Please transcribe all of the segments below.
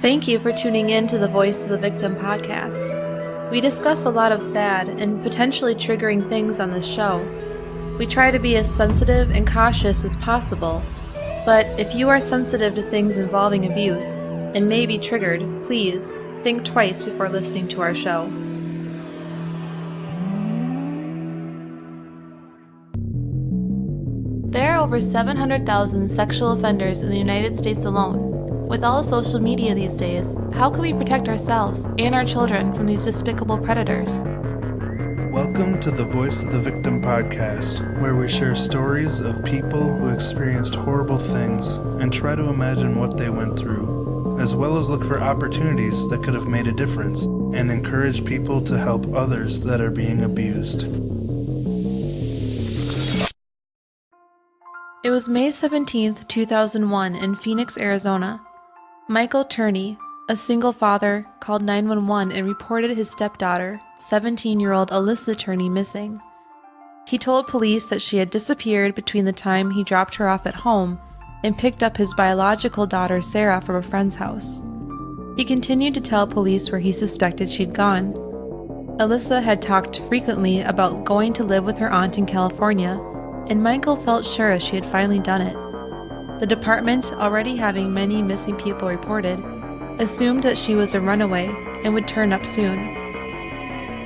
Thank you for tuning in to the Voice of the Victim podcast. We discuss a lot of sad and potentially triggering things on this show. We try to be as sensitive and cautious as possible, but if you are sensitive to things involving abuse and may be triggered, please think twice before listening to our show. There are over 700,000 sexual offenders in the United States alone. With all social media these days, how can we protect ourselves and our children from these despicable predators? Welcome to the Voice of the Victim podcast, where we share stories of people who experienced horrible things and try to imagine what they went through, as well as look for opportunities that could have made a difference and encourage people to help others that are being abused. It was May 17th, 2001 in Phoenix, Arizona. Michael Turney, a single father, called 911 and reported his stepdaughter, 17-year-old Alyssa Turney, missing. He told police that she had disappeared between the time he dropped her off at home and picked up his biological daughter Sarah from a friend's house. He continued to tell police where he suspected she'd gone. Alyssa had talked frequently about going to live with her aunt in California, and Michael felt sure she had finally done it. The department, already having many missing people reported, assumed that she was a runaway and would turn up soon.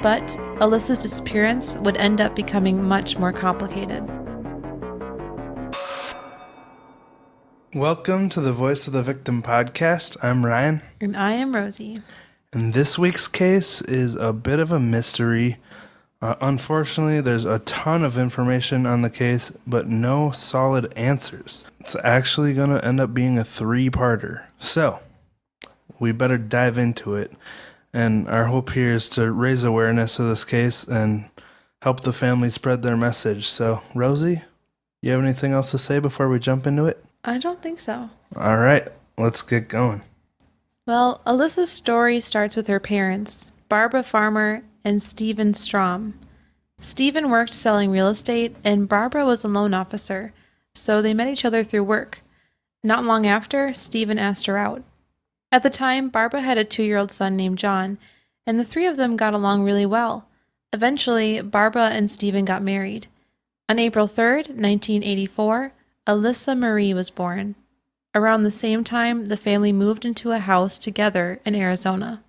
But Alyssa's disappearance would end up becoming much more complicated. Welcome to the Voice of the Victim podcast. I'm Ryan. And I am Rosie. And this week's case is a bit of a mystery. Unfortunately, there's a ton of information on the case, but no solid answers. It's actually going to end up being a 3-parter. So, we better dive into it. And our hope here is to raise awareness of this case and help the family spread their message. So, Rosie, you have anything else to say before we jump into it? I don't think so. All right, let's get going. Well, Alyssa's story starts with her parents, Barbara Farmer and Stephen Strom. Stephen worked selling real estate, and Barbara was a loan officer, so they met each other through work. Not long after, Stephen asked her out. At the time, Barbara had a 2-year-old son named John, and the three of them got along really well. Eventually, Barbara and Stephen got married. On April 3rd, 1984, Alyssa Marie was born. Around the same time, the family moved into a house together in Arizona.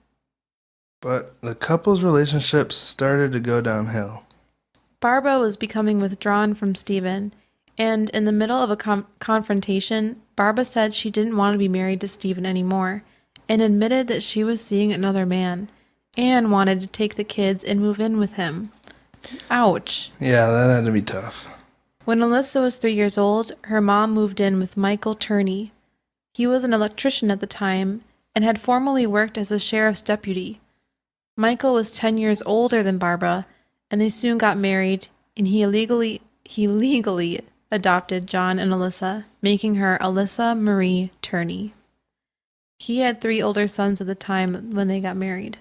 But the couple's relationship started to go downhill. Barbara was becoming withdrawn from Stephen, and in the middle of a confrontation, Barbara said she didn't want to be married to Stephen anymore, and admitted that she was seeing another man, and wanted to take the kids and move in with him. Ouch. Yeah, that had to be tough. When Alyssa was 3 years old, her mom moved in with Michael Turney. He was an electrician at the time, and had formerly worked as a sheriff's deputy. Michael was 10 years older than Barbara, and they soon got married, and he legally adopted John and Alyssa, making her Alyssa Marie Turney. He had 3 older sons at the time when they got married.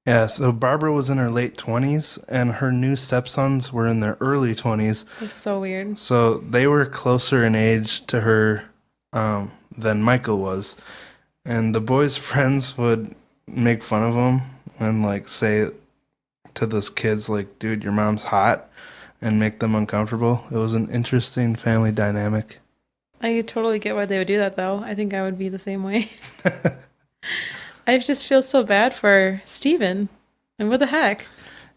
Yeah, so Barbara was in her late 20s, and her new stepsons were in their early 20s. That's so weird. So they were closer in age to her than Michael was. And the boys' friends would make fun of him and like say to those kids like, dude, your mom's hot, and make them uncomfortable. It was an interesting family dynamic. I totally get why they would do that, though. I think I would be the same way. I just feel so bad for Stephen. And what the heck?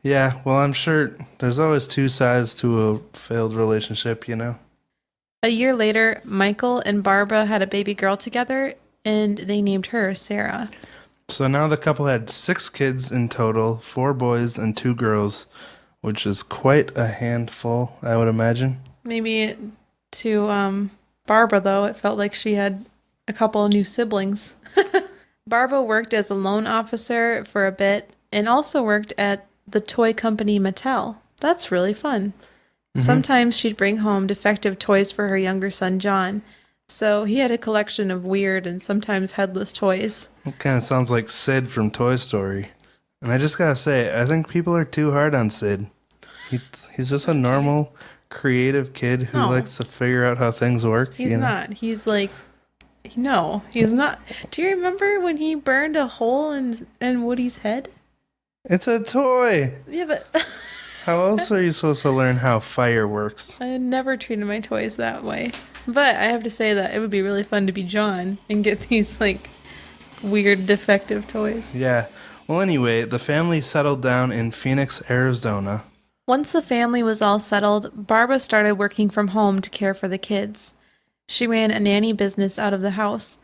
Yeah, well, I'm sure there's always 2 sides to a failed relationship, you know? A year later, Michael and Barbara had a baby girl together, and they named her Sarah. So now the couple had 6 kids in total, 4 boys and 2 girls, which is quite a handful, I would imagine. Maybe to Barbara, though, it felt like she had a couple of new siblings. Barbara worked as a loan officer for a bit and also worked at the toy company Mattel. That's really fun. Mm-hmm. Sometimes she'd bring home defective toys for her younger son, John. So he had a collection of weird and sometimes headless toys. It kind of sounds like Sid from Toy Story. And I just gotta say, I think people are too hard on Sid. He's just a normal, creative kid who likes to figure out how things work. He's not. He's like No, he's not. Do you remember when he burned a hole in Woody's head? It's a toy. Yeah, but How else are you supposed to learn how fire works? I never treated my toys that way. But I have to say that it would be really fun to be John and get these, like, weird defective toys. Yeah. Well, anyway, the family settled down in Phoenix, Arizona. Once the family was all settled, Barbara started working from home to care for the kids. She ran a nanny business out of the house,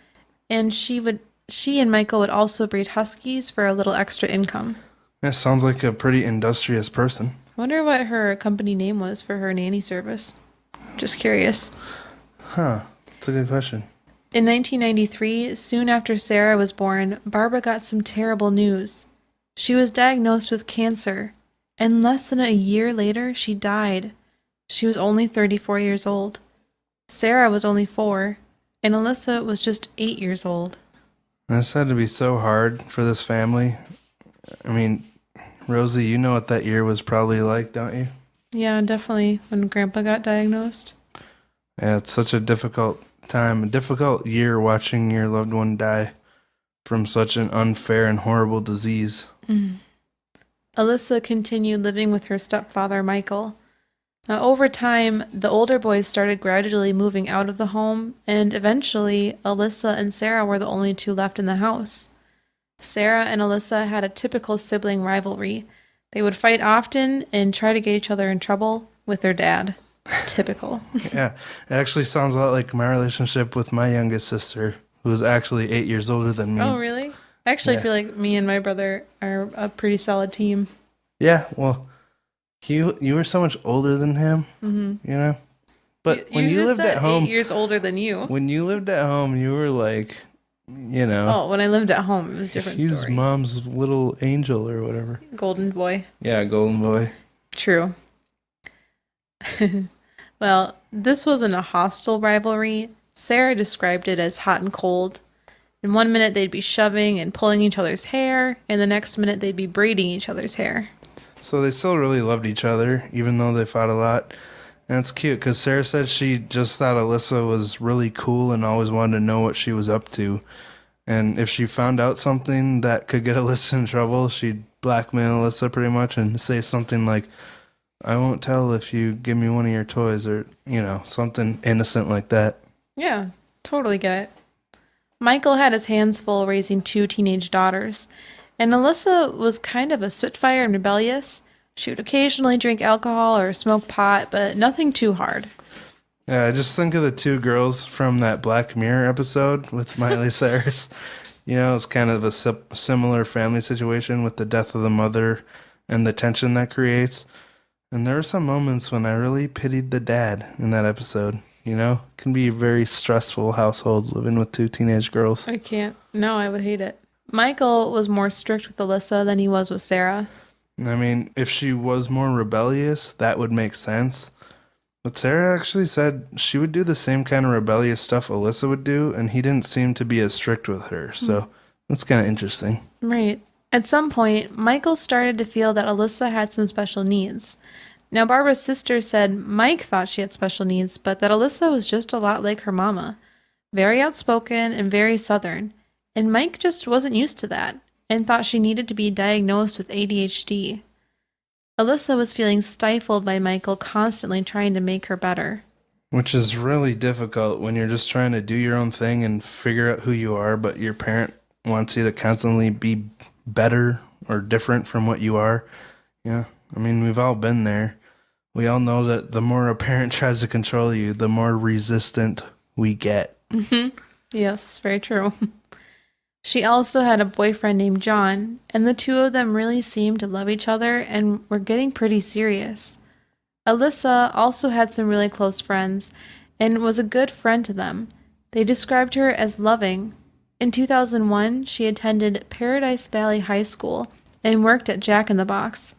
and she and Michael would also breed huskies for a little extra income. That sounds like a pretty industrious person. I wonder what her company name was for her nanny service. Just curious. Huh. That's a good question. In 1993, soon after Sarah was born, Barbara got some terrible news. She was diagnosed with cancer, and less than a year later, she died. She was only 34 years old. Sarah was only 4, and Alyssa was just 8 years old. This had to be so hard for this family. I mean, Rosie, you know what that year was probably like, don't you? Yeah, definitely, when Grandpa got diagnosed. Yeah, it's such a difficult time, a difficult year watching your loved one die from such an unfair and horrible disease. Alyssa continued living with her stepfather, Michael. Now, over time, the older boys started gradually moving out of the home, and eventually, Alyssa and Sarah were the only two left in the house. Sarah and Alyssa had a typical sibling rivalry. They would fight often and try to get each other in trouble with their dad. Typical. Yeah, it actually sounds a lot like my relationship with my youngest sister, who is actually 8 years older than me. Oh, really? Actually, I Yeah. feel like me and my brother are a pretty solid team. Yeah, well, you were so much older than him, you know? But when you just lived said at home, 8 years older than you. when you lived at home, you were like, you know, Oh, when I lived at home, it was a different he's story. mom's little angel or whatever. Golden boy. Yeah, golden boy. True. Well, this wasn't a hostile rivalry. Sarah described it as hot and cold. In one minute, they'd be shoving and pulling each other's hair, and the next minute, they'd be braiding each other's hair. So they still really loved each other, even though they fought a lot. And it's cute because Sarah said she just thought Alyssa was really cool and always wanted to know what she was up to. And if she found out something that could get Alyssa in trouble, she'd blackmail Alyssa pretty much and say something like, I won't tell if you give me one of your toys, or, you know, something innocent like that. Yeah, totally get it. Michael had his hands full raising 2 teenage daughters, and Alyssa was kind of a spitfire and rebellious. She would occasionally drink alcohol or smoke pot, but nothing too hard. Yeah, just think of the 2 girls from that Black Mirror episode with Miley Cyrus. You know, it's kind of a similar family situation with the death of the mother and the tension that creates. And there were some moments when I really pitied the dad in that episode. You know, it can be a very stressful household living with 2 teenage girls. I can't. No, I would hate it. Michael was more strict with Alyssa than he was with Sarah. I mean, if she was more rebellious, that would make sense. But Sarah actually said she would do the same kind of rebellious stuff Alyssa would do, and he didn't seem to be as strict with her. So that's kind of interesting. Right. At some point, Michael started to feel that Alyssa had some special needs. Now, Barbara's sister said Mike thought she had special needs, but that Alyssa was just a lot like her mama. Very outspoken and very southern. And Mike just wasn't used to that and thought she needed to be diagnosed with ADHD. Alyssa was feeling stifled by Michael constantly trying to make her better. Which is really difficult when you're just trying to do your own thing and figure out who you are, but your parent wants you to constantly be better or different from what you are. Yeah, I mean, we've all been there. We all know that the more a parent tries to control you, the more resistant we get. Yes, very true. She also had a boyfriend named John, and the 2 of them really seemed to love each other and were getting pretty serious. Alyssa also had some really close friends and was a good friend to them. They described her as loving. In 2001, she attended Paradise Valley High School and worked at Jack in the Box.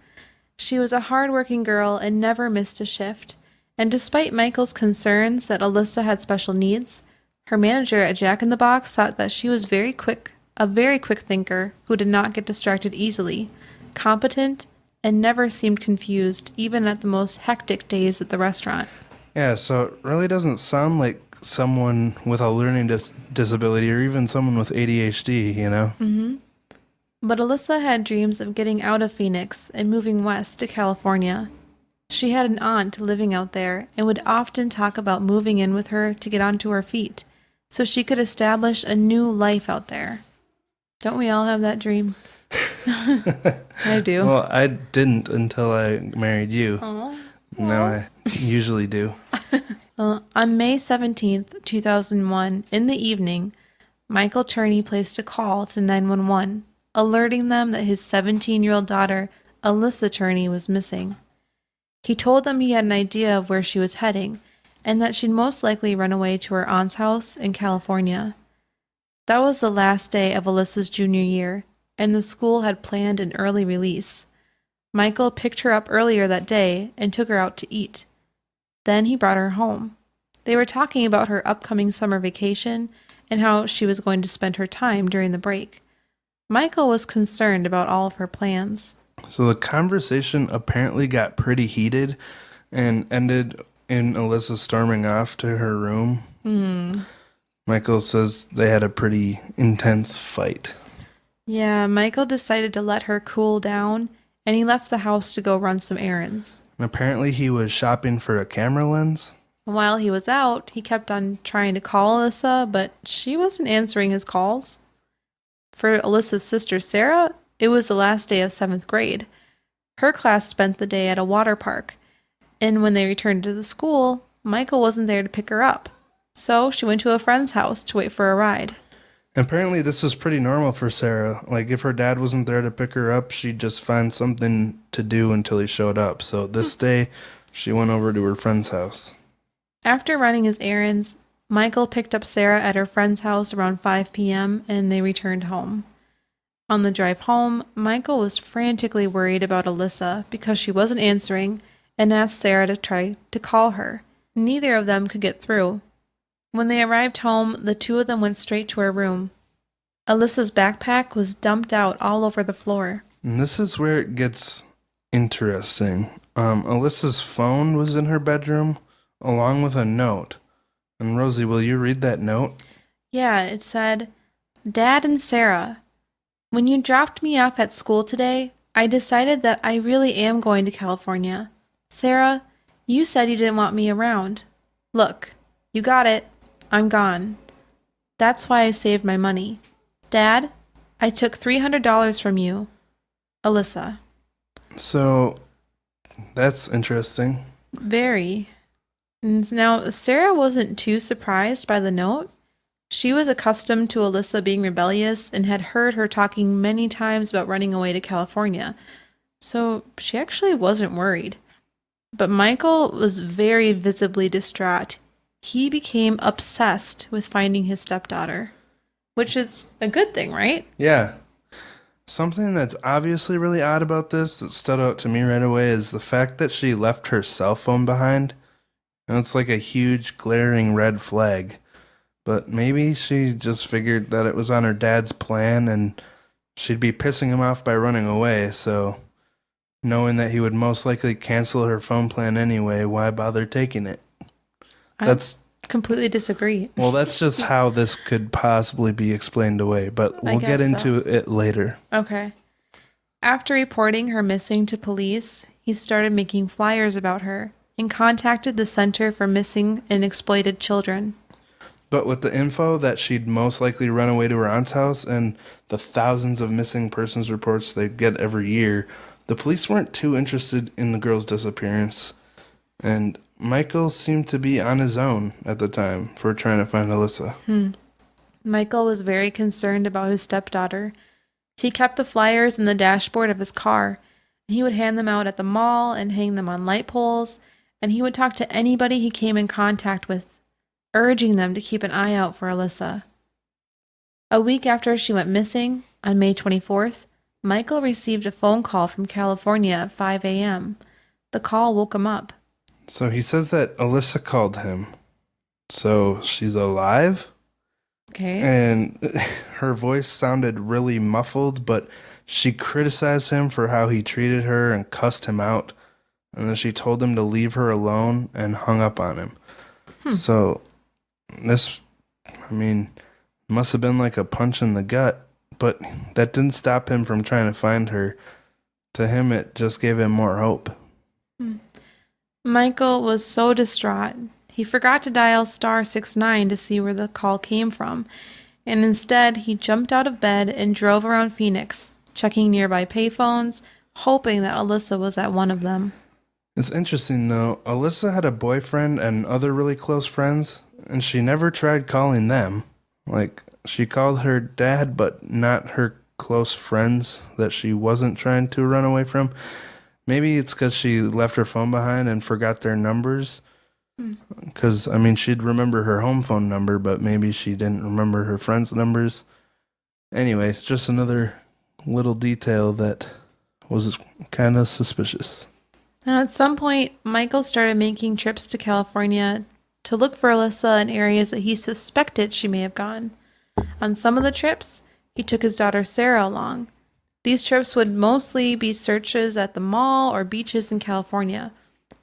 She was a hard-working girl and never missed a shift. And despite Michael's concerns that Alyssa had special needs, her manager at Jack in the Box thought that she was a very quick thinker who did not get distracted easily, competent, and never seemed confused, even at the most hectic days at the restaurant. Yeah, so it really doesn't sound like someone with a learning disability or even someone with ADHD, you know? Mm-hmm. But Alyssa had dreams of getting out of Phoenix and moving west to California. She had an aunt living out there and would often talk about moving in with her to get onto her feet so she could establish a new life out there. Don't we all have that dream? I do. Well, I didn't until I married you. Aww. Now I usually do. On May 17th, 2001, in the evening, Michael Turney placed a call to 911, alerting them that his 17-year-old daughter, Alyssa Turney, was missing. He told them he had an idea of where she was heading, and that she'd most likely run away to her aunt's house in California. That was the last day of Alyssa's junior year, and the school had planned an early release. Michael picked her up earlier that day and took her out to eat. Then he brought her home. They were talking about her upcoming summer vacation and how she was going to spend her time during the break. Michael was concerned about all of her plans. So the conversation apparently got pretty heated and ended in Alyssa storming off to her room. Michael says they had a pretty intense fight. Yeah, Michael decided to let her cool down, and he left the house to go run some errands. And apparently he was shopping for a camera lens. While he was out, he kept on trying to call Alyssa, but she wasn't answering his calls. For Alyssa's sister Sarah, it was the last day of 7th grade. Her class spent the day at a water park, and when they returned to the school, Michael wasn't there to pick her up. So she went to a friend's house to wait for a ride. Apparently this was pretty normal for Sarah. Like, if her dad wasn't there to pick her up, she'd just find something to do until he showed up. So this day, she went over to her friend's house. After running his errands, Michael picked up Sarah at her friend's house around 5 p.m. and they returned home. On the drive home, Michael was frantically worried about Alyssa because she wasn't answering and asked Sarah to try to call her. Neither of them could get through. When they arrived home, the two of them went straight to her room. Alyssa's backpack was dumped out all over the floor. And this is where it gets interesting. Alyssa's phone was in her bedroom, along with a note. And Rosie, will you read that note? Yeah, it said, "Dad and Sarah, when you dropped me off at school today, I decided that I really am going to California. Sarah, you said you didn't want me around. Look, you got it. I'm gone. That's why I saved my money. Dad, I took $300 from you. Alyssa." So, that's interesting. Very. And now, Sarah wasn't too surprised by the note. She was accustomed to Alyssa being rebellious and had heard her talking many times about running away to California. So she actually wasn't worried. But Michael was very visibly distraught. He became obsessed with finding his stepdaughter, which is a good thing, right? Yeah. Something that's obviously really odd about this that stood out to me right away is the fact that she left her cell phone behind. And it's like a huge glaring red flag. But maybe she just figured that it was on her dad's plan and she'd be pissing him off by running away. So knowing that he would most likely cancel her phone plan anyway, why bother taking it? That's completely disagree. Well, that's just how this could possibly be explained away, but we'll get into it later. Okay. After reporting her missing to police, he started making flyers about her and contacted the Center for Missing and Exploited Children. But with the info that she'd most likely run away to her aunt's house and the thousands of missing persons reports they get every year, the police weren't too interested in the girl's disappearance. And Michael seemed to be on his own at the time for trying to find Alyssa. Michael was very concerned about his stepdaughter. He kept the flyers in the dashboard of his car. He would hand them out at the mall and hang them on light poles, and he would talk to anybody he came in contact with, urging them to keep an eye out for Alyssa. A week after she went missing, on May 24th, Michael received a phone call from California at 5 a.m. The call woke him up. So he says that Alyssa called him. So she's alive? Okay. And her voice sounded really muffled, but she criticized him for how he treated her and cussed him out. And then she told him to leave her alone and hung up on him. So This, I mean, must have been like a punch in the gut, but that didn't stop him from trying to find her. To him, it just gave him more hope. Michael was so distraught. He forgot to dial *69 to see where the call came from, and instead he jumped out of bed and drove around Phoenix, checking nearby payphones, hoping that Alyssa was at one of them. It's interesting though, Alyssa had a boyfriend and other really close friends, and she never tried calling them. Like, she called her dad, but not her close friends that she wasn't trying to run away from. Maybe it's because she left her phone behind and forgot their numbers. Because, I mean, she'd remember her home phone number, but maybe she didn't remember her friends' numbers. Anyway, it's just another little detail that was kind of suspicious. Now, at some point, Michael started making trips to California to look for Alyssa in areas that he suspected she may have gone. On some of the trips, he took his daughter Sarah along. These trips would mostly be searches at the mall or beaches in California,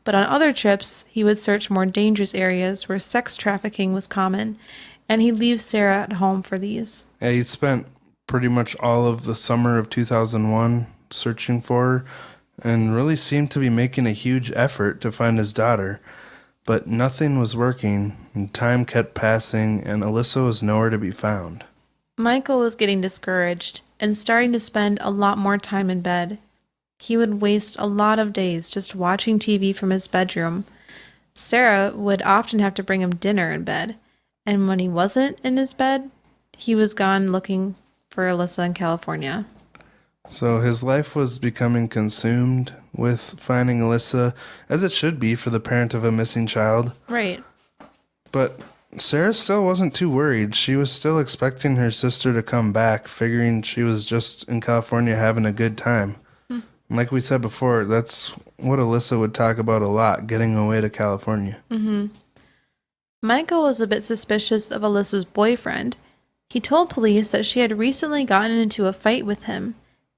but on other trips, he would search more dangerous areas where sex trafficking was common, and he'd leave Sarah at home for these. Yeah, he spent pretty much all of the summer of 2001 searching for her and really seemed to be making a huge effort to find his daughter. But nothing was working, and time kept passing, and Alyssa was nowhere to be found. Michael was getting discouraged and starting to spend a lot more time in bed. He would waste a lot of days just watching TV from his bedroom. Sarah would often have to bring him dinner in bed, and when he wasn't in his bed, he was gone looking for Alyssa in California. So his life was becoming consumed with finding Alyssa, as it should be for the parent of a missing child. Right. But Sarah still wasn't too worried. She was still expecting her sister to come back, figuring she was just in California having a good time. Like we said before, that's what Alyssa would talk about a lot, getting away to California. Michael was a bit suspicious of Alyssa's boyfriend. He told police that she had recently gotten into a fight with him,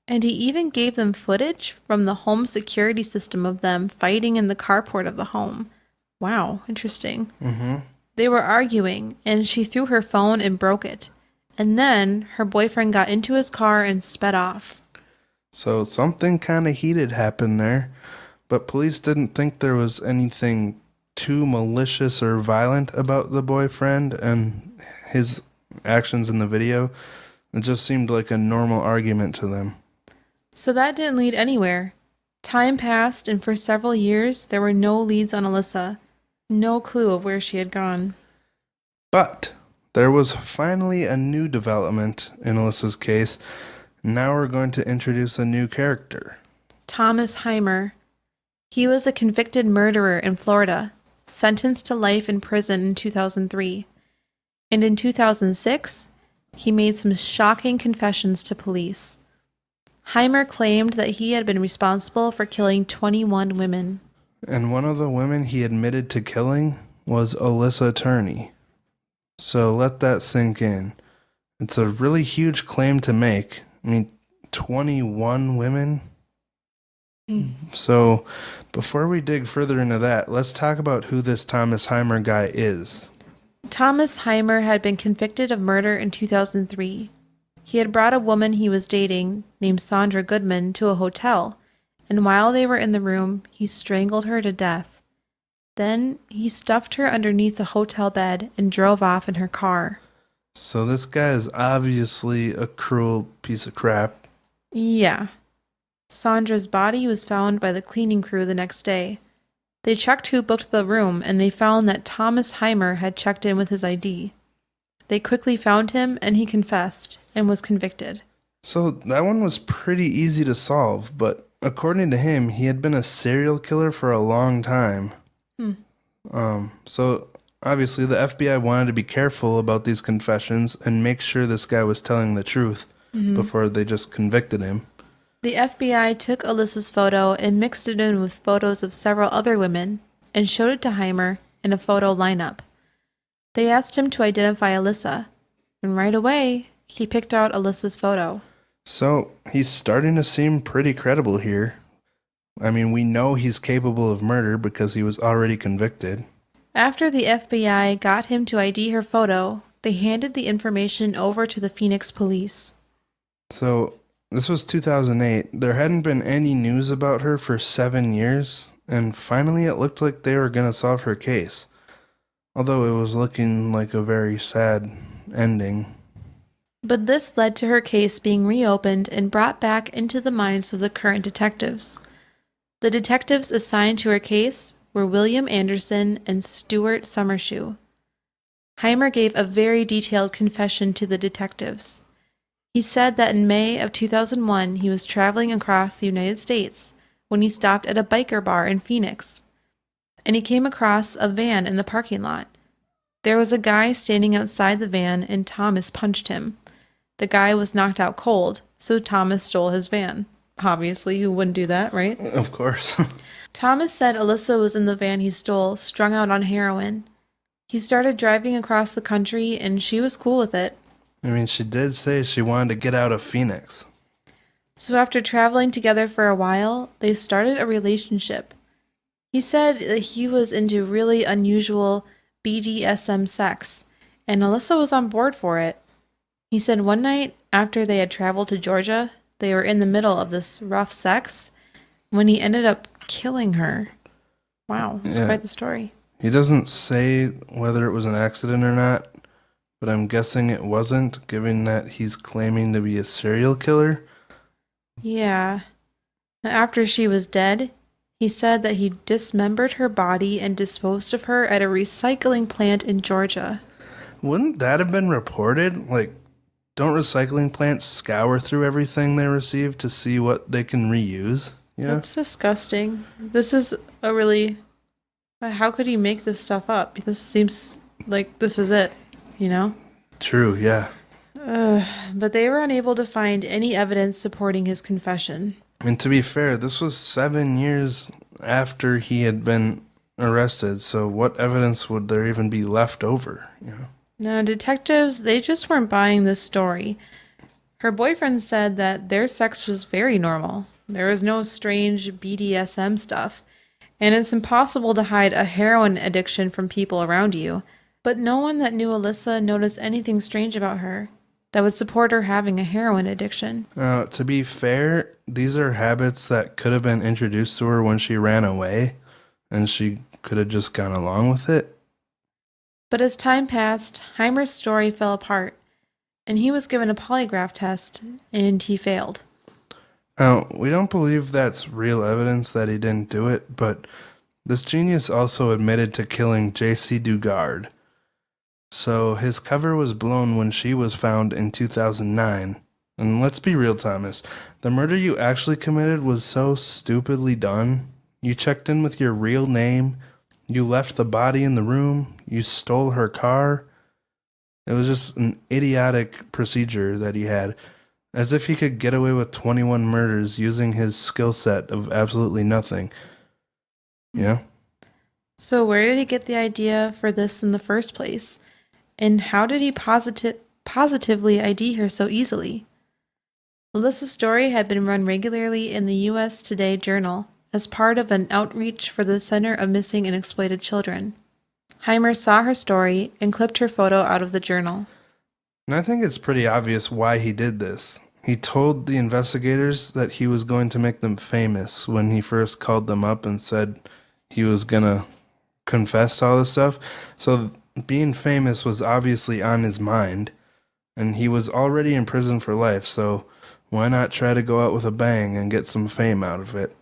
and he even gave them footage from the home security system of them fighting in the carport of the home. Wow, interesting. They were arguing, and she threw her phone and broke it. And then her boyfriend got into his car and sped off. So something kind of heated happened there, but police didn't think there was anything too malicious or violent about the boyfriend and his actions in the video. It just seemed like a normal argument to them. So that didn't lead anywhere. Time passed, and for several years, there were no leads on Alyssa. No clue of where she had gone. But there was finally a new development in Alyssa's case. Now we're going to introduce a new character. Thomas Heimer. He was a convicted murderer in Florida, sentenced to life in prison in 2003. And in 2006, he made some shocking confessions to police. Heimer claimed that he had been responsible for killing 21 women. And one of the women he admitted to killing was Alissa Turney. So let that sink in. It's a really huge claim to make. I mean, 21 women? So before we dig further into that, let's talk about who this Thomas Heimer guy is. Thomas Heimer had been convicted of murder in 2003. He had brought a woman he was dating, named Sandra Goodman, to a hotel, and while they were in the room, he strangled her to death. Then he stuffed her underneath the hotel bed and drove off in her car. So this guy is obviously a cruel piece of crap. Yeah. Sandra's body was found by the cleaning crew the next day. They checked who booked the room, and they found that Thomas Heimer had checked in with his ID. They quickly found him, and he confessed and was convicted. So that one was pretty easy to solve, but according to him, he had been a serial killer for a long time. So obviously the FBI wanted to be careful about these confessions and make sure this guy was telling the truth before they just convicted him. The FBI took Alyssa's photo and mixed it in with photos of several other women and showed it to Heimer in a photo lineup. They asked him to identify Alyssa, and right away, he picked out Alyssa's photo. So he's starting to seem pretty credible here. I mean, we know he's capable of murder because he was already convicted. After the FBI got him to ID her photo, they handed the information over to the Phoenix police. So, this was 2008. There hadn't been any news about her for 7 years, and finally it looked like they were going to solve her case. Although it was looking like a very sad ending. But this led to her case being reopened and brought back into the minds of the current detectives. The detectives assigned to her case were William Anderson and Stuart Summershoe. Heimer gave a very detailed confession to the detectives. He said that in May of 2001 he was traveling across the United States when he stopped at a biker bar in Phoenix, and he came across a van in the parking lot. There was a guy standing outside the van and Thomas punched him. The guy was knocked out cold, so Thomas stole his van. Obviously, who wouldn't do that, right? Of course. Thomas said Alyssa was in the van he stole, strung out on heroin. He started driving across the country, and she was cool with it. I mean, she did say she wanted to get out of Phoenix. So after traveling together for a while, they started a relationship. He said that he was into really unusual BDSM sex, and Alyssa was on board for it. He said one night, after they had traveled to Georgia, they were in the middle of this rough sex when he ended up killing her. Wow, that's quite the story. He doesn't say whether it was an accident or not, but I'm guessing it wasn't, given that he's claiming to be a serial killer. Yeah. After she was dead, he said that he dismembered her body and disposed of her at a recycling plant in Georgia. Wouldn't that have been reported? Like, don't recycling plants scour through everything they receive to see what they can reuse? Yeah. That's disgusting. This is a really... How could he make this stuff up? This seems like this is it, you know? True, yeah. But they were unable to find any evidence supporting his confession. And to be fair, this was 7 years after he had been arrested, so what evidence would there even be left over, you know? Now, detectives, they just weren't buying this story. Her boyfriend said that their sex was very normal. There was no strange BDSM stuff. And it's impossible to hide a heroin addiction from people around you. But no one that knew Alyssa noticed anything strange about her that would support her having a heroin addiction. To be fair, these are habits that could have been introduced to her when she ran away, and she could have just gone along with it. But as time passed, Heimer's story fell apart, and he was given a polygraph test, and he failed. Now, we don't believe that's real evidence that he didn't do it, but this genius also admitted to killing J.C. Dugard. So his cover was blown when she was found in 2009. And let's be real, Thomas. The murder you actually committed was so stupidly done. You checked in with your real name. You left the body in the room. You stole her car. It was just an idiotic procedure that he had. As if he could get away with 21 murders using his skill set of absolutely nothing. Yeah? So where did he get the idea for this in the first place? And how did he positively ID her so easily? Alyssa's story had been run regularly in the U.S. Today Journal as part of an outreach for the Center of Missing and Exploited Children. Heimer saw her story and clipped her photo out of the journal. And I think it's pretty obvious why he did this. He told the investigators that he was going to make them famous when he first called them up and said he was going to confess to all this stuff. So being famous was obviously on his mind, and he was already in prison for life, so why not try to go out with a bang and get some fame out of it?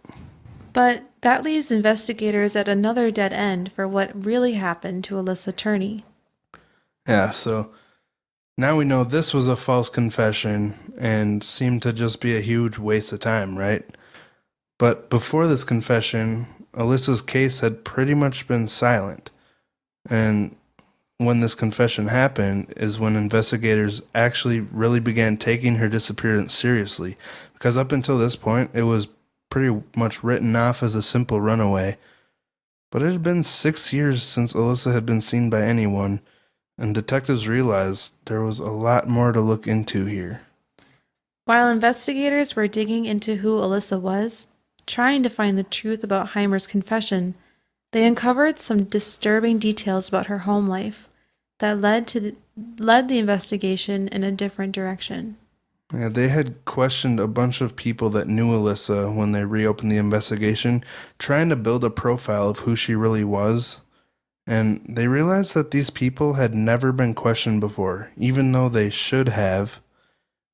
But that leaves investigators at another dead end for what really happened to Alissa Turney. Yeah, so now we know this was a false confession and seemed to just be a huge waste of time, right? But before this confession, Alyssa's case had pretty much been silent. And when this confession happened is when investigators actually really began taking her disappearance seriously. Because up until this point, it was pretty much written off as a simple runaway. But it had been 6 years since Alyssa had been seen by anyone, and detectives realized there was a lot more to look into here. While investigators were digging into who Alyssa was, trying to find the truth about Heimer's confession, They uncovered some disturbing details about her home life that led the investigation in a different direction. Yeah, they had questioned a bunch of people that knew Alyssa when they reopened the investigation, trying to build a profile of who she really was. And they realized that these people had never been questioned before, even though they should have.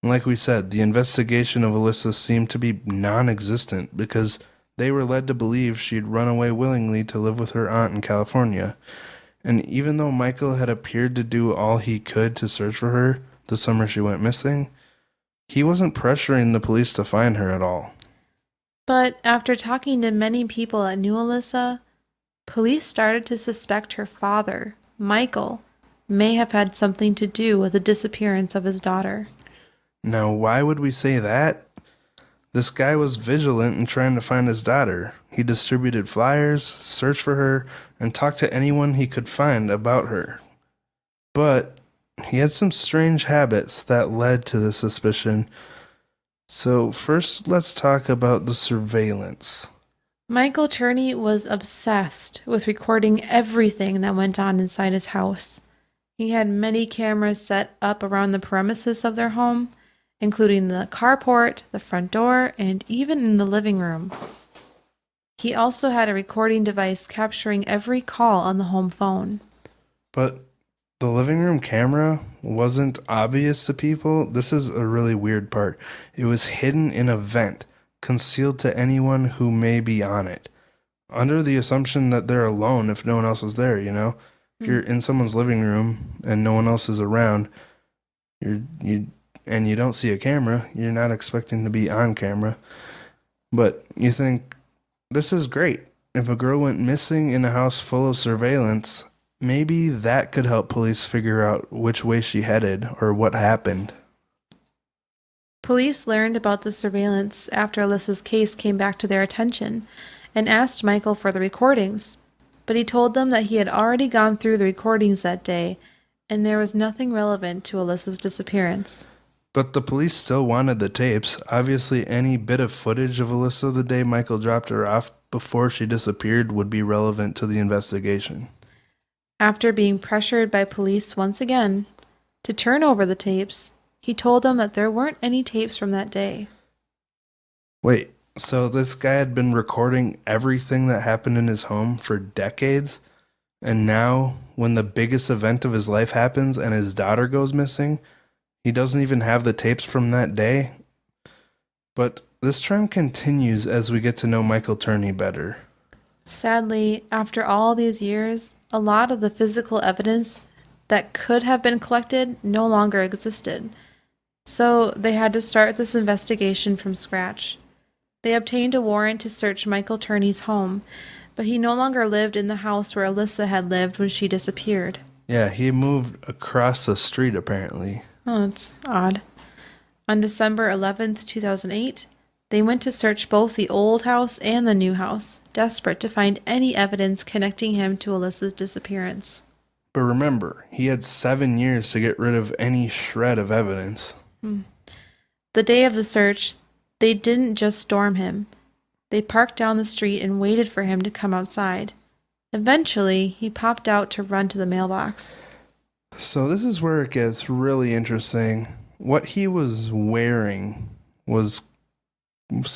And like we said, the investigation of Alyssa seemed to be non existent because they were led to believe she'd run away willingly to live with her aunt in California. And even though Michael had appeared to do all he could to search for her the summer she went missing, he wasn't pressuring the police to find her at all. But after talking to many people that knew Alyssa, police started to suspect her father, Michael, may have had something to do with the disappearance of his daughter. Now, why would we say that? This guy was vigilant in trying to find his daughter. He distributed flyers, searched for her, and talked to anyone he could find about her. But he had some strange habits that led to the suspicion. So first, let's talk about the surveillance. Michael Turney was obsessed with recording everything that went on inside his house. He had many cameras set up around the premises of their home, including the carport, the front door, and even in the living room. He also had a recording device capturing every call on the home phone. But the living room camera wasn't obvious to people. This is a really weird part. It was hidden in a vent, concealed to anyone who may be on it, under the assumption that they're alone if no one else is there, you know? If you're in someone's living room and no one else is around, and you don't see a camera, you're not expecting to be on camera. But you think, this is great. If a girl went missing in a house full of surveillance, maybe that could help police figure out which way she headed or what happened. Police learned about the surveillance after Alyssa's case came back to their attention and asked Michael for the recordings, but he told them that he had already gone through the recordings that day and there was nothing relevant to Alyssa's disappearance. But the police still wanted the tapes. Obviously, any bit of footage of Alyssa the day Michael dropped her off before she disappeared would be relevant to the investigation. After being pressured by police once again to turn over the tapes, he told them that there weren't any tapes from that day. Wait, so this guy had been recording everything that happened in his home for decades? And now, when the biggest event of his life happens and his daughter goes missing, he doesn't even have the tapes from that day? But this trend continues as we get to know Michael Turney better. Sadly, after all these years, a lot of the physical evidence that could have been collected no longer existed. So they had to start this investigation from scratch. They obtained a warrant to search Michael Turney's home, but he no longer lived in the house where Alyssa had lived when she disappeared. Yeah, he moved across the street apparently. Oh, that's odd. On December 11th, 2008, they went to search both the old house and the new house, desperate to find any evidence connecting him to Alyssa's disappearance. But remember, he had 7 years to get rid of any shred of evidence. The day of the search, they didn't just storm him. They parked down the street and waited for him to come outside. Eventually, he popped out to run to the mailbox. So this is where it gets really interesting. What he was wearing was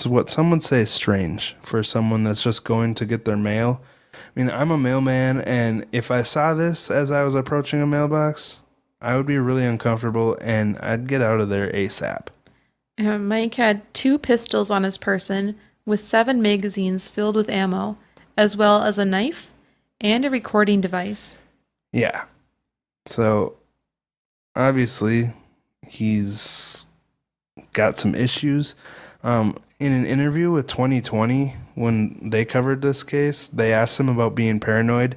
what some would say strange for someone that's just going to get their mail. I mean, I'm a mailman, and if I saw this as I was approaching a mailbox, I would be really uncomfortable and I'd get out of there ASAP. Mike had 2 pistols on his person with 7 magazines filled with ammo, as well as a knife and a recording device. Yeah. So, obviously, he's got some issues. In an interview with 2020, when they covered this case, they asked him about being paranoid,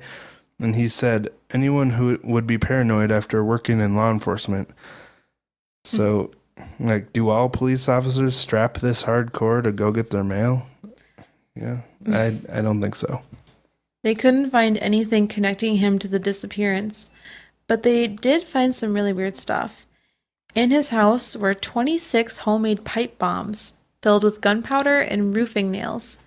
and he said, anyone who would be paranoid after working in law enforcement. So, like, do all police officers strap this hardcore to go get their mail? Yeah, I don't think so. They couldn't find anything connecting him to the disappearance, but they did find some really weird stuff. In his house were 26 homemade pipe bombs filled with gunpowder and roofing nails.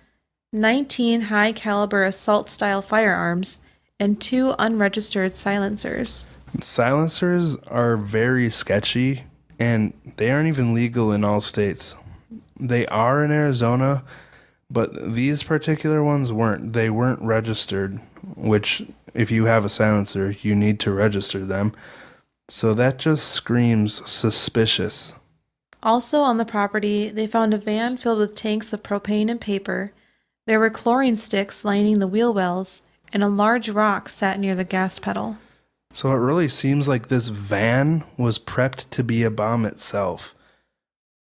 19 high-caliber assault-style firearms, and 2 unregistered silencers. Silencers are very sketchy, and they aren't even legal in all states. They are in Arizona, but these particular ones weren't. They weren't registered, which, if you have a silencer, you need to register them. So that just screams suspicious. Also on the property, they found a van filled with tanks of propane and paper. There were chlorine sticks lining the wheel wells, and a large rock sat near the gas pedal. So it really seems like this van was prepped to be a bomb itself.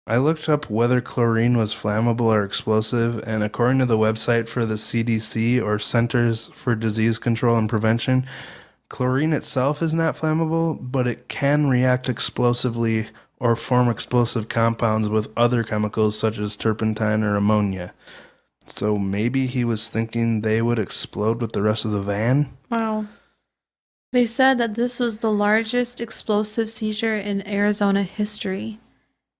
I looked up whether chlorine was flammable or explosive, and according to the website for the CDC, or Centers for Disease Control and Prevention, chlorine itself is not flammable, but it can react explosively or form explosive compounds with other chemicals such as turpentine or ammonia. So maybe he was thinking they would explode with the rest of the van? Wow. They said that this was the largest explosive seizure in Arizona history.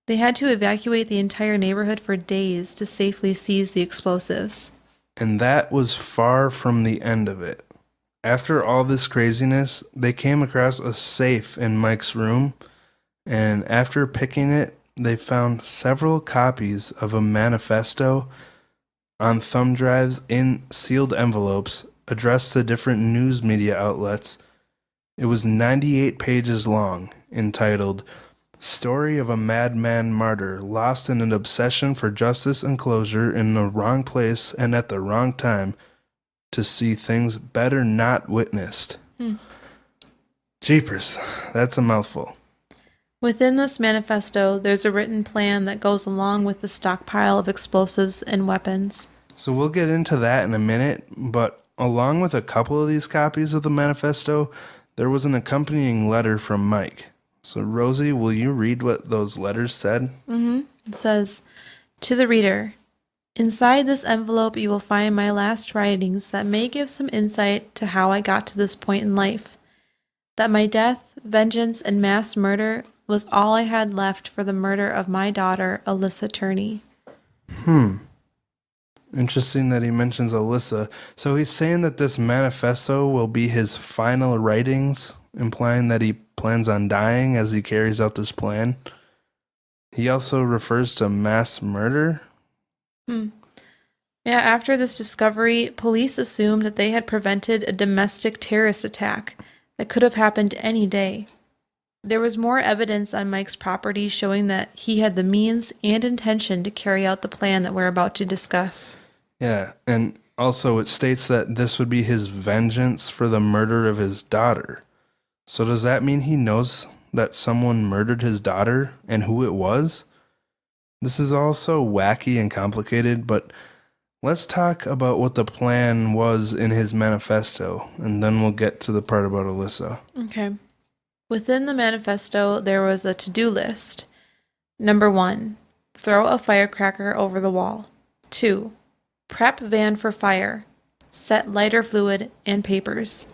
They had to evacuate the entire neighborhood for days to safely seize the explosives. And that was far from the end of it. After all this craziness, they came across a safe in Mike's room, and after picking it, they found several copies of a manifesto on thumb drives in sealed envelopes addressed to different news media outlets. It was 98 pages long, entitled Story of a Madman Martyr Lost in an Obsession for Justice and Closure in the Wrong Place and at the Wrong Time to See Things Better Not Witnessed. Jeepers, that's a mouthful. Within this manifesto, there's a written plan that goes along with the stockpile of explosives and weapons. So we'll get into that in a minute, but along with a couple of these copies of the manifesto, there was an accompanying letter from Mike. So Rosie, will you read what those letters said? It says, to the reader, inside this envelope you will find my last writings that may give some insight to how I got to this point in life. That my death, vengeance, and mass murder was all I had left for the murder of my daughter, Alyssa Turney. Interesting that he mentions Alyssa. So he's saying that this manifesto will be his final writings, implying that he plans on dying as he carries out this plan. He also refers to mass murder. Yeah, after this discovery, police assumed that they had prevented a domestic terrorist attack that could have happened any day. There was more evidence on Mike's property showing that he had the means and intention to carry out the plan that we're about to discuss. Yeah, and also it states that this would be his vengeance for the murder of his daughter. So does that mean he knows that someone murdered his daughter and who it was? This is all so wacky and complicated, but let's talk about what the plan was in his manifesto, and then we'll get to the part about Alyssa. Okay. Within the manifesto, there was a to-do list. Number 1, throw a firecracker over the wall. 2, prep van for fire. Set lighter fluid and papers.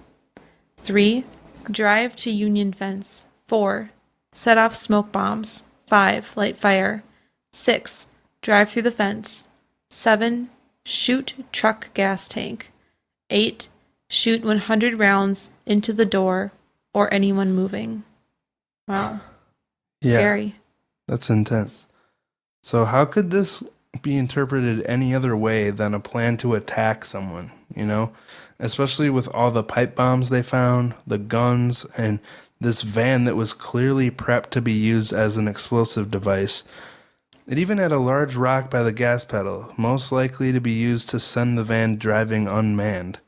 3, drive to Union Fence. 4, set off smoke bombs. 5, light fire. 6, drive through the fence. 7, shoot truck gas tank. 8, shoot 100 rounds into the door or anyone moving. Wow. Scary. Yeah, that's intense. So how could this be interpreted any other way than a plan to attack someone, you know? Especially with all the pipe bombs they found, the guns, and this van that was clearly prepped to be used as an explosive device. It even had a large rock by the gas pedal, most likely to be used to send the van driving unmanned.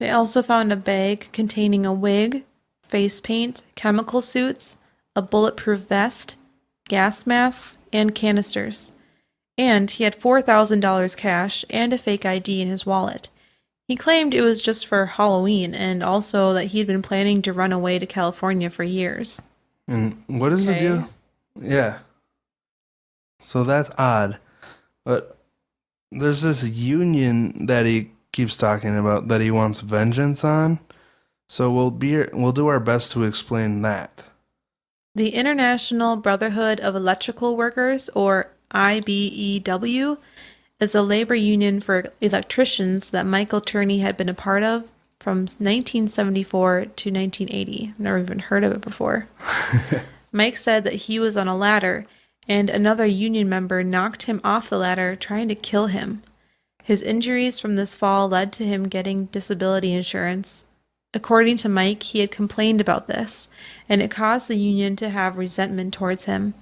They also found a bag containing a wig, face paint, chemical suits, a bulletproof vest, gas masks, and canisters. And he had $4,000 cash and a fake ID in his wallet. He claimed it was just for Halloween and also that he'd been planning to run away to California for years. And what is the deal? Yeah. So that's odd. But there's this union that he keeps talking about that he wants vengeance on. So we'll do our best to explain that. The International Brotherhood of Electrical Workers, or IBEW, is a labor union for electricians that Michael Turney had been a part of from 1974 to 1980. Never even heard of it before. Mike said that he was on a ladder and another union member knocked him off the ladder trying to kill him. His injuries from this fall led to him getting disability insurance. According to Mike, he had complained about this, and it caused the union to have resentment towards him,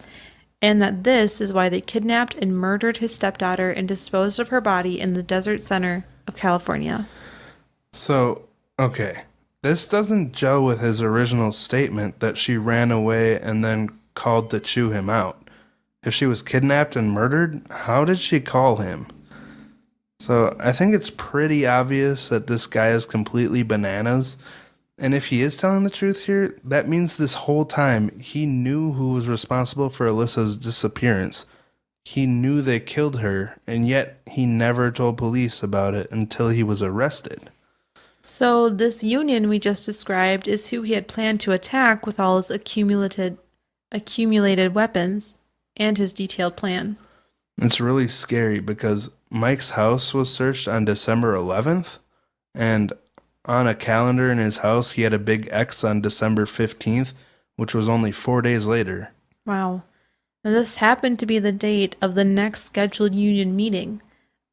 and that this is why they kidnapped and murdered his stepdaughter and disposed of her body in the desert center of California. So, okay, this doesn't gel with his original statement that she ran away and then called to chew him out. If she was kidnapped and murdered, how did she call him? So I think it's pretty obvious that this guy is completely bananas. And if he is telling the truth here, that means this whole time he knew who was responsible for Alyssa's disappearance. He knew they killed her, and yet he never told police about it until he was arrested. So this union we just described is who he had planned to attack with all his accumulated weapons and his detailed plan. It's really scary because Mike's house was searched on December 11th, and on a calendar in his house, he had a big X on December 15th, which was only 4 days later. Wow. And this happened to be the date of the next scheduled union meeting,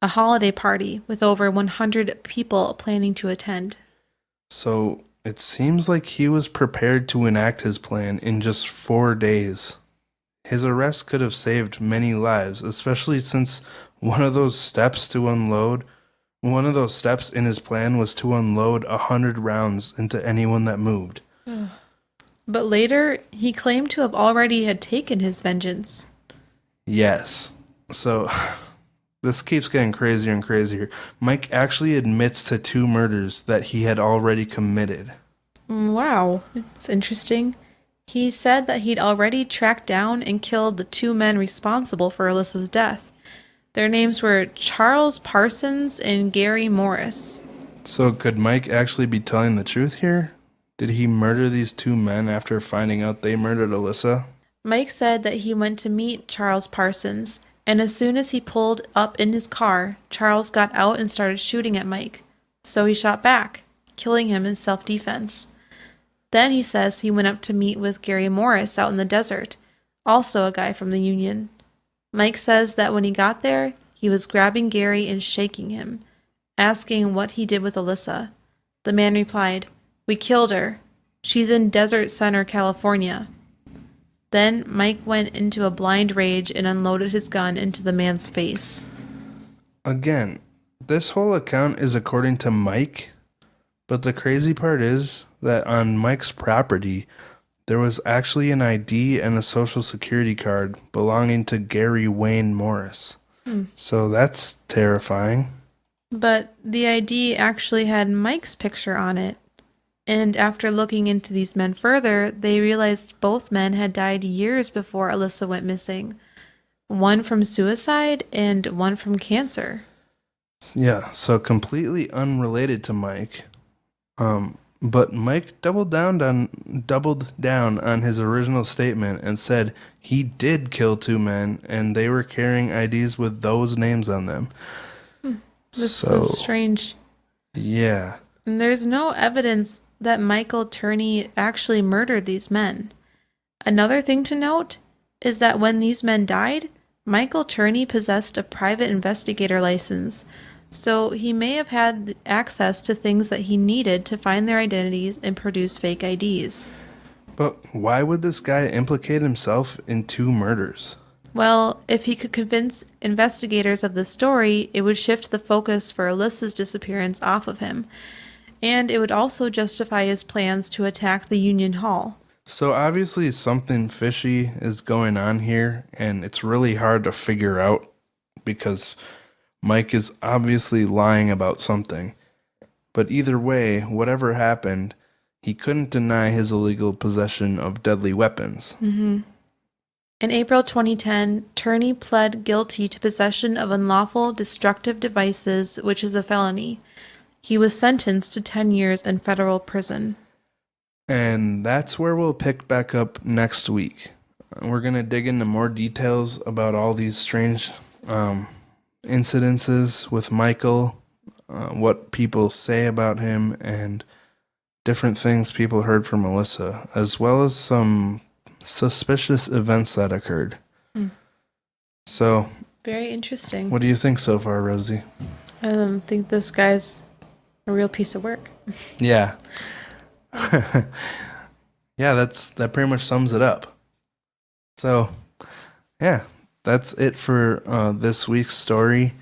a holiday party with over 100 people planning to attend. So it seems like he was prepared to enact his plan in just 4 days. His arrest could have saved many lives, especially since one of those steps in his plan was to unload 100 rounds into anyone that moved. But later, he claimed to have already had taken his vengeance. Yes. So this keeps getting crazier and crazier. Mike actually admits to 2 murders that he had already committed. Wow, it's interesting. He said that he'd already tracked down and killed the 2 men responsible for Alyssa's death. Their names were Charles Parsons and Gary Morris. So could Mike actually be telling the truth here? Did he murder these 2 men after finding out they murdered Alyssa? Mike said that he went to meet Charles Parsons, and as soon as he pulled up in his car, Charles got out and started shooting at Mike. So he shot back, killing him in self-defense. Then he says he went up to meet with Gary Morris out in the desert, also a guy from the union. Mike says that when he got there, he was grabbing Gary and shaking him, asking what he did with Alyssa. The man replied, "We killed her. She's in Desert Center, California." Then Mike went into a blind rage and unloaded his gun into the man's face. Again, this whole account is according to Mike, but the crazy part is that on Mike's property, there was actually an ID and a social security card belonging to Gary Wayne Morris. So that's terrifying. But the ID actually had Mike's picture on it. And after looking into these men further, they realized both men had died years before Alyssa went missing. One from suicide and one from cancer. Yeah, so completely unrelated to Mike. But Mike doubled down on his original statement and said he did kill 2 men and they were carrying IDs with those names on them. This is strange. Yeah. And there's no evidence that Michael Turney actually murdered these men. Another thing to note is that when these men died, Michael Turney possessed a private investigator license, so he may have had access to things that he needed to find their identities and produce fake IDs. But why would this guy implicate himself in 2 murders? Well, if he could convince investigators of the story, it would shift the focus for Alyssa's disappearance off of him, and it would also justify his plans to attack the Union Hall. So obviously something fishy is going on here, and it's really hard to figure out because Mike is obviously lying about something. But either way, whatever happened, he couldn't deny his illegal possession of deadly weapons. In April 2010, Turney pled guilty to possession of unlawful destructive devices, which is a felony. He was sentenced to 10 years in federal prison. And that's where we'll pick back up next week. We're going to dig into more details about all these strange incidences with Michael, what people say about him, and different things people heard from Alyssa, as well as some suspicious events that occurred. So, Very interesting. what do you think so far, Rosie? I think this guy's a real piece of work. Yeah. Yeah, that pretty much sums it up. So, yeah, that's it for this week's story.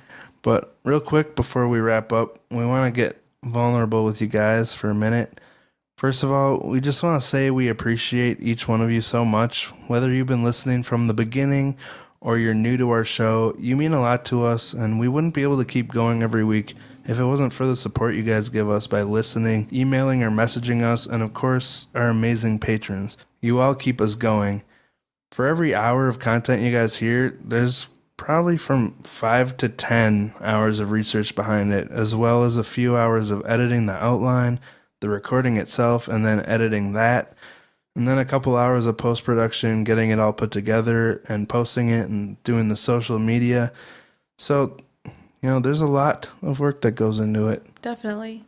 But real quick, before we wrap up, we want to get vulnerable with you guys for a minute. First of all, we just want to say we appreciate each one of you so much. Whether you've been listening from the beginning or you're new to our show, you mean a lot to us, and we wouldn't be able to keep going every week if it wasn't for the support you guys give us by listening, emailing, or messaging us, and of course, our amazing patrons. You all keep us going. For every hour of content you guys hear, there's probably from 5 to 10 hours of research behind it, as well as a few hours of editing the outline, the recording itself, and then editing that, and then a couple hours of post-production, getting it all put together and posting it and doing the social media. So, there's a lot of work that goes into it. Definitely.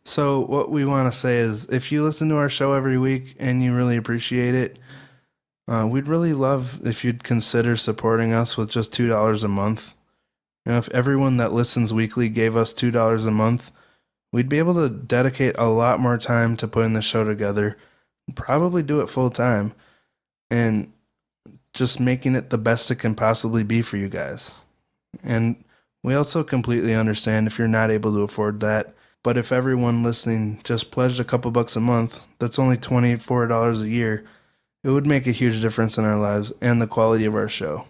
So what we want to say is, if you listen to our show every week and you really appreciate it, we'd really love if you'd consider supporting us with just $2 a month. If everyone that listens weekly gave us $2 a month, we'd be able to dedicate a lot more time to putting the show together, probably do it full time, and just making it the best it can possibly be for you guys. And we also completely understand if you're not able to afford that. But if everyone listening just pledged a couple bucks a month, that's only $24 a year. It would make a huge difference in our lives and the quality of our show.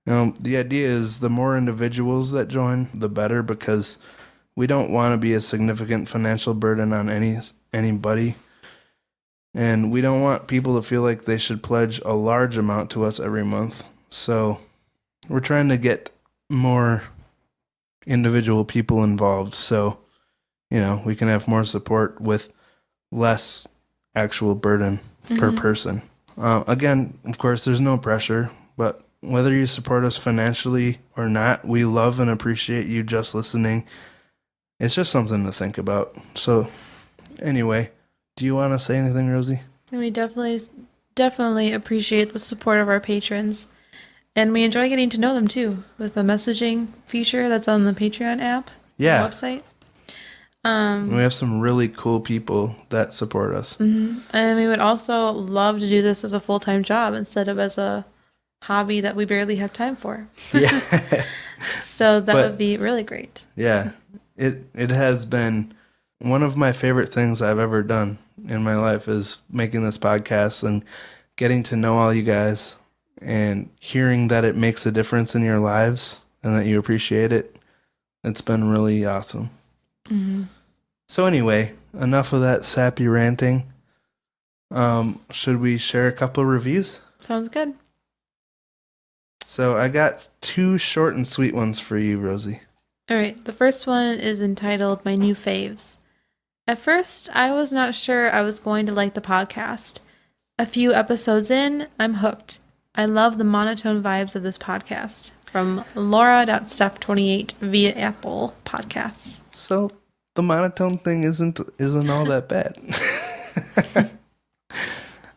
The idea is the more individuals that join, the better, because we don't want to be a significant financial burden on anybody. And we don't want people to feel like they should pledge a large amount to us every month. So we're trying to get more individual people involved, so we can have more support with less actual burden per person. Again, of course, there's no pressure, but whether you support us financially or not, we love and appreciate you just listening. It's just something to think about. So anyway, do you want to say anything, Rosie? We definitely appreciate the support of our patrons. And we enjoy getting to know them too, with the messaging feature that's on the Patreon app, the website. We have some really cool people that support us. And we would also love to do this as a full-time job instead of as a hobby that we barely have time for. Yeah. So that would be really great. Yeah. It has been one of my favorite things I've ever done in my life is making this podcast and getting to know all you guys. And hearing that it makes a difference in your lives and that you appreciate it, it's been really awesome. So anyway, enough of that sappy ranting. Should we share a couple of reviews? Sounds good. So I got 2 short and sweet ones for you, Rosie. All right. The first one is entitled My New Faves. At first, I was not sure I was going to like the podcast. A few episodes in, I'm hooked. I love the monotone vibes of this podcast. From Laura.Steph28 via Apple Podcasts. So the monotone thing isn't all that bad.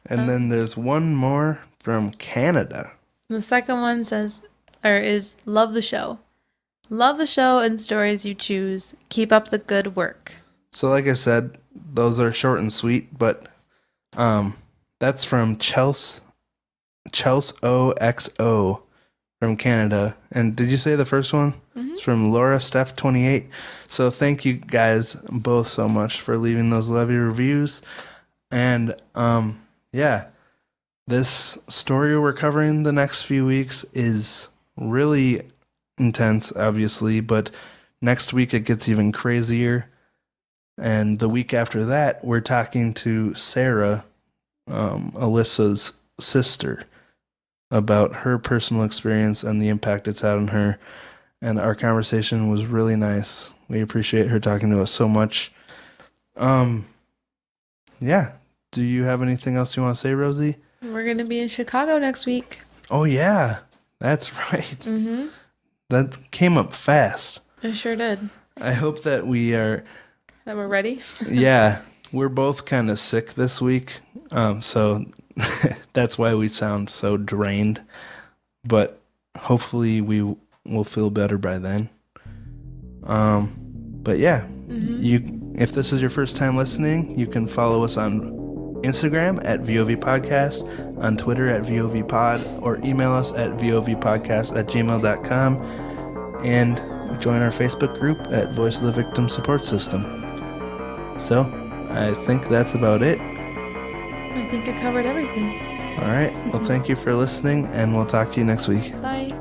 And then there's one more from Canada. The second one is love the show. Love the show and stories you choose. Keep up the good work. So like I said, those are short and sweet, but that's from Chelsea OXO from Canada. And did you say the first one? It's from Laura Steph 28. So thank you guys both so much for leaving those lovely reviews. And this story we're covering the next few weeks is really intense, obviously, but next week it gets even crazier. And the week after that, we're talking to Sarah, Alyssa's sister, about her personal experience and the impact it's had on her. And our conversation was really nice. We appreciate her talking to us so much. Do you have anything else you want to say, Rosie? We're going to be in Chicago next week. Oh, yeah. That's right. That came up fast. It sure did. I hope that we're ready? Yeah, we're both kind of sick this week, so that's why we sound so drained. But hopefully we will feel better by then. But yeah, if this is your first time listening, you can follow us on Instagram at VOV Podcast, on Twitter at VOV Pod, or email us at vovpodcast@gmail.com, and join our Facebook group at Voice of the Victim Support System. So, I think that's about it. I think I covered everything. All right. Well, thank you for listening, and we'll talk to you next week. Bye.